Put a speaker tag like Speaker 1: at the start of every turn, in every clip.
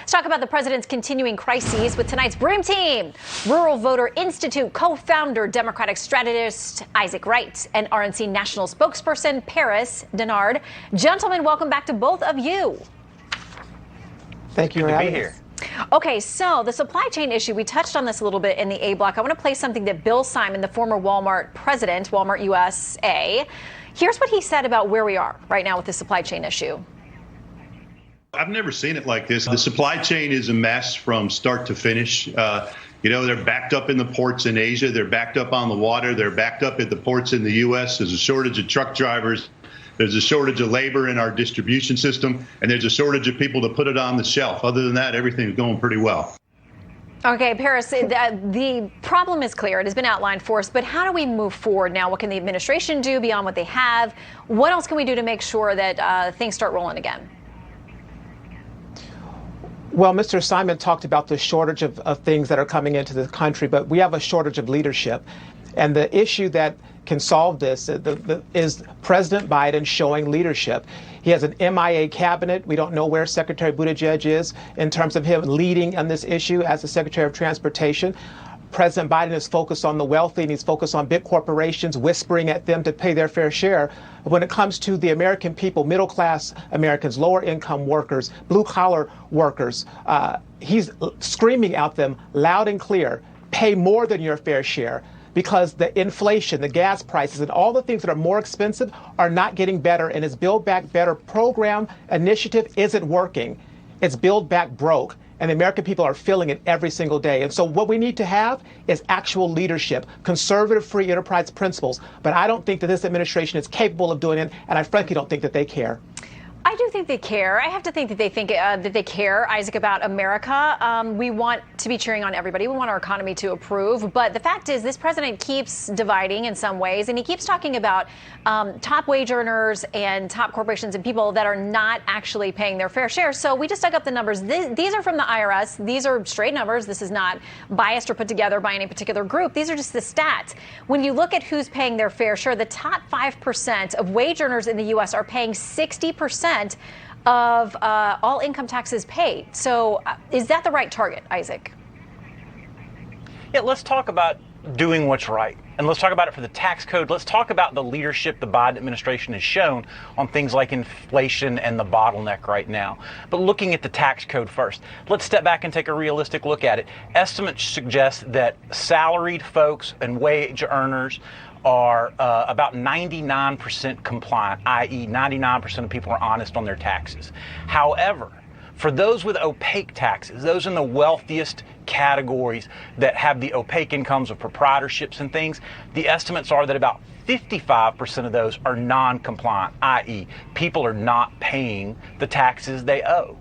Speaker 1: Let's talk about the president's continuing crises with tonight's Dream Team. Rural Voter Institute co-founder, Democratic strategist Isaac Wright, and RNC national spokesperson Paris Dennard. Gentlemen, welcome back to both of you.
Speaker 2: Thank you for having me here.
Speaker 1: Okay, so the supply chain issue, we touched on this a little bit in the A block. I want to play something that Bill Simon, the former Walmart president, Walmart USA, here's what he said about where we are right now with the supply chain issue.
Speaker 3: I've never seen it like this. The supply chain is a mess from start to finish. They're backed up in the ports in Asia. They're backed up on the water. They're backed up at the ports in the U.S. There's a shortage of truck drivers. There's a shortage of labor in our distribution system, and there's a shortage of people to put it on the shelf. Other than that, everything's going pretty well.
Speaker 1: Okay, Paris, the problem is clear. It has been outlined for us, but how do we move forward now? What can the administration do beyond what they have? What else can we do to make sure that things start rolling again?
Speaker 2: Well, Mr. Simon talked about the shortage of things that are coming into the country, but we have a shortage of leadership. And the issue that can solve this is President Biden showing leadership. He has an MIA cabinet. We don't know where Secretary Buttigieg is in terms of him leading on this issue as the Secretary of Transportation. President Biden is focused on the wealthy, and he's focused on big corporations, whispering at them to pay their fair share. When it comes to the American people, middle-class Americans, lower-income workers, blue-collar workers, he's screaming at them loud and clear, pay more than your fair share, because the inflation, the gas prices, and all the things that are more expensive are not getting better, and his Build Back Better program initiative isn't working. It's Build Back broke. And the American people are feeling it every single day. And so what we need to have is actual leadership, conservative free enterprise principles. But I don't think that this administration is capable of doing it, and I frankly don't think that they care.
Speaker 1: I do think they care. I have to think that they care, Isaac, about America. We want to be cheering on everybody. We want our economy to improve. But the fact is, this president keeps dividing in some ways, and he keeps talking about top wage earners and top corporations and people that are not actually paying their fair share. So we just dug up the numbers. These are from the IRS. These are straight numbers. This is not biased or put together by any particular group. These are just the stats. When you look at who's paying their fair share, the top 5% of wage earners in the U.S. are paying 60% of all income taxes paid. So is that the right target, Isaac?
Speaker 4: Yeah, let's talk about doing what's right. And let's talk about it for the tax code. Let's talk about the leadership the Biden administration has shown on things like inflation and the bottleneck right now. But looking at the tax code first, let's step back and take a realistic look at it. Estimates suggest that salaried folks and wage earners are about 99% compliant, i.e. 99% of people are honest on their taxes. However, for those with opaque taxes, those in the wealthiest categories that have the opaque incomes of proprietorships and things, the estimates are that about 55% of those are non-compliant, i.e. people are not paying the taxes they owe.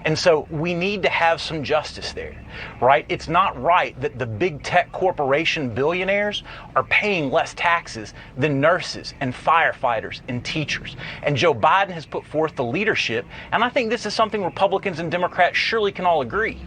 Speaker 4: And so we need to have some justice there, right? It's not right that the big tech corporation billionaires are paying less taxes than nurses and firefighters and teachers. And Joe Biden has put forth the leadership, and I think this is something Republicans and Democrats surely can all agree,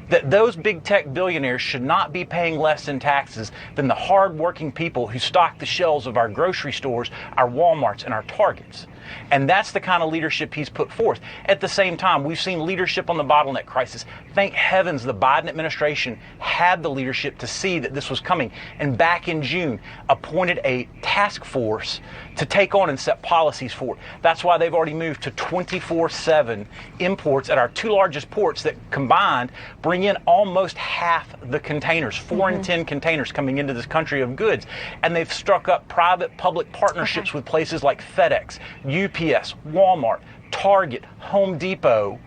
Speaker 4: that those big tech billionaires should not be paying less in taxes than the hardworking people who stock the shelves of our grocery stores, our Walmarts, and our Targets. And that's the kind of leadership he's put forth. At the same time, we've seen leadership on the bottleneck crisis. Thank heavens the Biden administration had the leadership to see that this was coming. And back in June, appointed a task force to take on and set policies for it. That's why they've already moved to 24/7 imports at our two largest ports that combined bring in almost half the containers, 4 in 10 containers coming into this country of goods. And they've struck up private-public partnerships with places like FedEx, UPS, Walmart, Target, Home Depot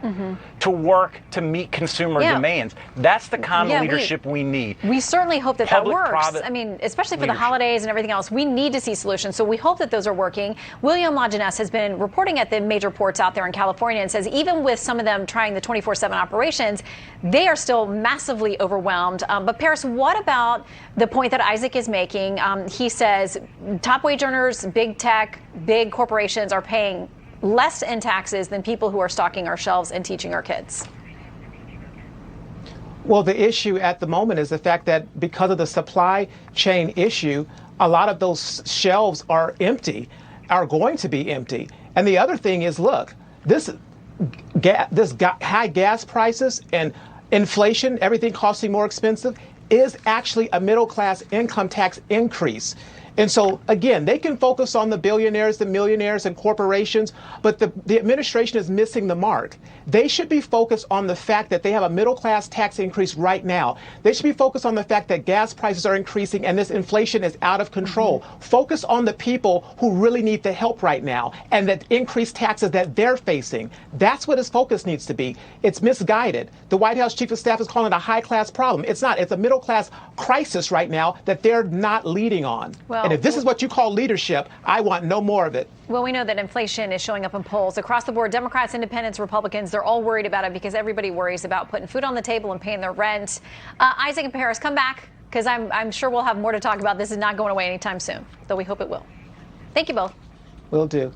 Speaker 4: to work to meet consumer demands. That's the kind of leadership we need.
Speaker 1: We certainly hope that that works. I mean, especially for the holidays and everything else, we need to see solutions. So we hope that those are working. William Lajeunesse has been reporting at the major ports out there in California and says even with some of them trying the 24/7 operations, they are still massively overwhelmed. But Paris, what about the point that Isaac is making? He says top wage earners, big tech, big corporations are paying less in taxes than people who are stocking our shelves and teaching our kids.
Speaker 2: Well, the issue at the moment is the fact that because of the supply chain issue, a lot of those shelves are empty, are going to be empty. And the other thing is, look, high gas prices and inflation, everything costing more expensive, is actually a middle class income tax increase. And so, again, they can focus on the billionaires, the millionaires, and corporations, but the administration is missing the mark. They should be focused on the fact that they have a middle class tax increase right now. They should be focused on the fact that gas prices are increasing and this inflation is out of control. Focus on the people who really need the help right now and the increased taxes that they're facing. That's what his focus needs to be. It's misguided. The White House Chief of Staff is calling it a high class problem. It's not. It's a middle class crisis right now that they're not leading on.
Speaker 1: Well,
Speaker 2: and if this is what you call leadership, I want no more of it.
Speaker 1: Well, we know that inflation is showing up in polls across the board. Democrats, independents, Republicans, they're all worried about it because everybody worries about putting food on the table and paying their rent. Isaac and Paris, come back, because I'm sure we'll have more to talk about. This is not going away anytime soon, though we hope it will. Thank you both.
Speaker 2: Will do.